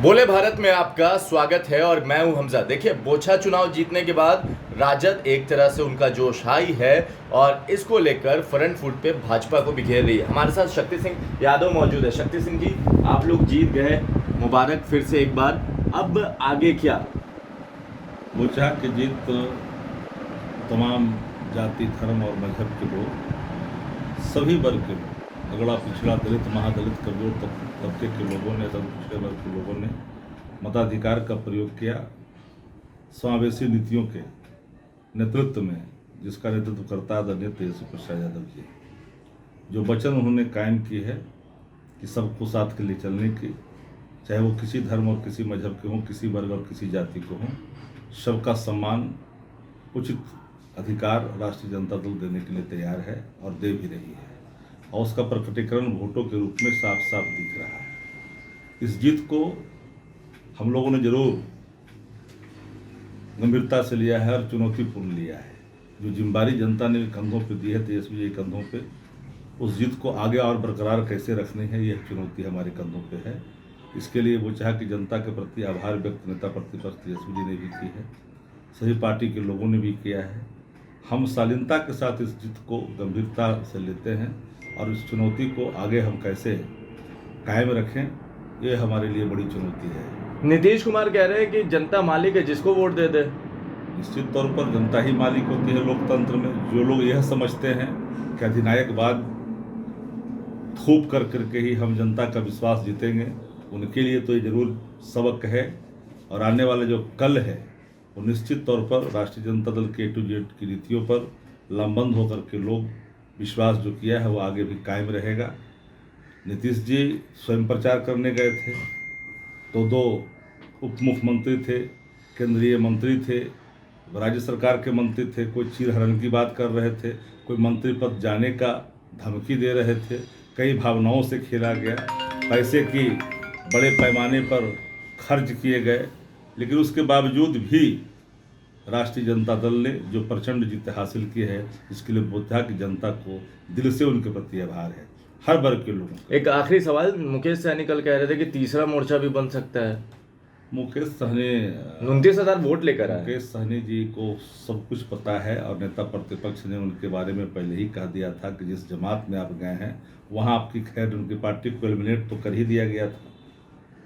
बोले भारत में आपका स्वागत है और मैं हूं हमजा। देखिए, बोछा चुनाव जीतने के बाद राजद एक तरह से उनका जोश हाई है और इसको लेकर फ्रंट फुट पे भाजपा को भी घेर रही है। हमारे साथ शक्ति सिंह यादव मौजूद है। शक्ति सिंह जी, आप लोग जीत गए, मुबारक फिर से एक बार। अब आगे क्या? बोछा की जीत तो तमाम जाति, धर्म और मजहब के लोग, सभी वर्ग के लोग, अगड़ा पिछड़ा, दलित, महादलित, कमजोर तबके के लोगों ने, सब पिछड़े वर्ग के लोगों ने मताधिकार का प्रयोग किया। समावेशी नीतियों के नेतृत्व में, जिसका नेतृत्व करता आदरणीय तेजस्वी प्रसाद यादव जी, जो वचन उन्होंने कायम की है कि सबको साथ के लिए चलने की, चाहे वो किसी धर्म और किसी मजहब के हों, किसी वर्ग और किसी जाति को हों, सबका सम्मान, उचित अधिकार राष्ट्रीय जनता दल देने के लिए तैयार है और दे भी रही है। और उसका प्रकटीकरण वोटों के रूप में साफ साफ दिख रहा है। इस जीत को हम लोगों ने जरूर गंभीरता से लिया है और चुनौतीपूर्ण लिया है। जो जिम्मेदारी जनता ने कंधों पे दी है, तेजस्वी जी कंधों पे, उस जीत को आगे और बरकरार कैसे रखनी है, यह चुनौती हमारे कंधों पे है। इसके लिए वो चाह कि जनता के प्रति आभार व्यक्त नेता प्रतिपक्ष तेजस्वी जी ने भी की है, सभी पार्टी के लोगों ने भी किया है। हम शालीनता के साथ इस जीत को गंभीरता से लेते हैं और इस चुनौती को आगे हम कैसे कायम रखें, ये हमारे लिए बड़ी चुनौती है। नीतीश कुमार कह रहे हैं कि जनता मालिक है, जिसको वोट दे दे। निश्चित तौर पर जनता ही मालिक होती है लोकतंत्र में। जो लोग यह समझते हैं कि अधिनायकवाद थोप कर करके ही हम जनता का विश्वास जीतेंगे, उनके लिए तो ये जरूर सबक है। और आने वाला जो कल है, वो निश्चित तौर पर राष्ट्रीय जनता दल के A to Z की नीतियों पर लामबंद होकर के लोग विश्वास जो किया है वो आगे भी कायम रहेगा। नीतीश जी स्वयं प्रचार करने गए थे तो 2 उप मुख्यमंत्री थे, केंद्रीय मंत्री थे, राज्य सरकार के मंत्री थे, कोई चीरहरण की बात कर रहे थे, कोई मंत्री पद जाने का धमकी दे रहे थे। कई भावनाओं से खेला गया, पैसे की बड़े पैमाने पर खर्च किए गए, लेकिन उसके बावजूद भी राष्ट्रीय जनता दल ने जो प्रचंड जीत हासिल की है, इसके लिए बोधा की जनता को दिल से उनके प्रति आभार है, हर वर्ग के लोगों। एक आखिरी सवाल, मुकेश सहनी कल कह रहे थे कि तीसरा मोर्चा भी बन सकता है। मुकेश सहनी 29,000 वोट लेकर आए। मुकेश सहनी जी को सब कुछ पता है और नेता प्रतिपक्ष ने उनके बारे में पहले ही कह दिया था कि जिस जमात में आप गए हैं वहाँ आपकी खैर उनकी पार्टी को एलिमिनेट तो कर ही दिया गया था।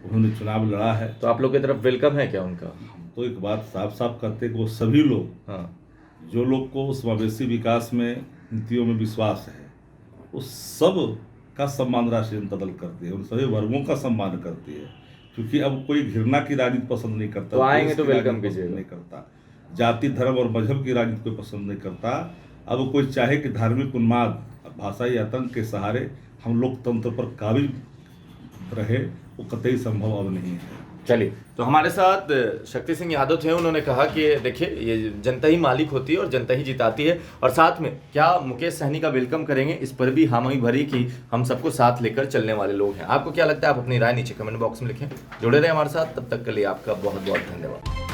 उन्होंने चुनाव लड़ा है, तो आप लोग की तरफ वेलकम है क्या उनका? तो एक बात साफ साफ करते कि वो सभी लोग, जो लोग को समावेशी विकास में नीतियों में विश्वास है, उस सब का सम्मान राष्ट्रीय जनता दल करती है, उन सभी वर्गों का सम्मान करती है। क्योंकि अब कोई घृणा की राजनीति पसंद नहीं करता, तो आएंगे तो वेलकम कीजिएगा। नहीं करता, जाति, धर्म और मजहब की राजनीति कोई पसंद नहीं करता। अब कोई चाहे कि धार्मिक उन्माद, भाषाई आतंक के सहारे हम लोकतंत्र पर काबिज रहे, वो कतई संभव अब नहीं है। चलिए, तो हमारे साथ शक्ति सिंह यादव थे। उन्होंने कहा कि देखिए, ये जनता ही मालिक होती है और जनता ही जिताती है। और साथ में क्या मुकेश सहनी का वेलकम करेंगे, इस पर भी हामी भरी कि हम सबको साथ लेकर चलने वाले लोग हैं। आपको क्या लगता है? आप अपनी राय नीचे कमेंट बॉक्स में लिखें। जुड़े रहे हमारे साथ, तब तक के लिए आपका बहुत बहुत धन्यवाद।